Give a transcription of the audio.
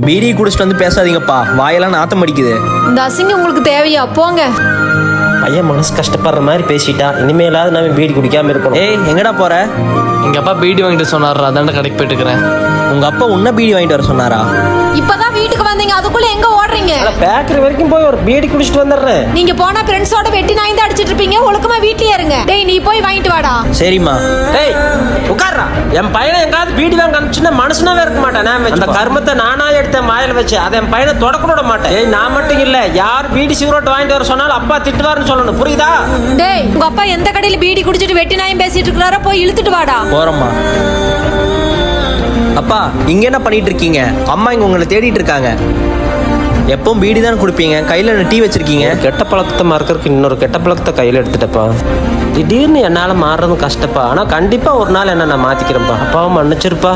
PT குடிச்சிட்டு வந்து பேசாதீங்கப்பா, வாயெல்லாம் நாத்தம் அடிக்குது. இந்த அசிங்கம் உங்களுக்கு தேவையா? போங்க. பையன் மனசு கஷ்டப்படுற மாதிரி பேசிட்டா. இனிமேலாவது நம்ம பீடி குடிக்காம இருக்கணும். ஏய், எங்கடா போற? எங்க அப்பா பீடி வாங்கிட்டு சொன்னார், அதாண்ட கடைக்கு போயிட்டு இருக்கிறேன். உங்க அப்பா உன்ன பீடி வாங்கிட்டு வர சொன்னாரா? இப்பதான் வீட்டுக்கு வந்தீங்க, அதுக்குள்ள எங்க ஓடுறீங்க? பேக்கரி வரைக்கும் போய் ஒரு பீடி குடிச்சிட்டு வந்துடுறேன். நீங்க போனா ஃப்ரெண்ட்ஸோட வெட்டி நாய்ந்து அடிச்சிட்டு இருப்பீங்க. ஒழுக்கமா வீட்லயே இருங்க. டேய், நீ போய் வாங்கிட்டு வாடா. சரிம்மா. டேய் உட்கார்றா. என் பையனை எங்காவது பீடி வாங்க அனுப்பிச்சுன்னா மனுஷனாவே இருக்க மாட்டேன். அந்த கர்மத்தை நானா எடுத்த மாயில வச்சு அதை என் பையனை தொடக்க விட மாட்டேன். ஏய், நான் மட்டும் இல்ல, யார் பீடி சிகரெட் வாங்கிட்டு வர சொன்னாலும் அப்பா திட்டுவாருன்னு சொல்லணும், புரியுதா? டேய், உங்க அப்பா எந்த கடையில பீடி குடிச்சிட்டு வெட்டி நாயும் பேசிட்டு இருக்காரோ போய் இழுத்துட்டு வாடா. போறோம்மா. அப்பா, இங்க என்ன பண்ணிட்டு இருக்கீங்க? அம்மா இங்க உங்களை தேடிட்டு இருக்காங்க. எப்பவும் பீடி தான் குடிப்பீங்க, கையில டீ வச்சிருக்கீங்க. கெட்ட பழக்கத்தை மறக்கிறதுக்கு இன்னொரு கெட்ட பழக்கத்தை கையில் எடுத்துட்டப்பா. திடீர்னு என்னால் மாறுறது கஷ்டப்பா. ஆனால் கண்டிப்பாக ஒரு நாள் என்ன நான் மாற்றிக்கிறேன்ப்பா. அப்பாவும் மன்னிச்சிருப்பா.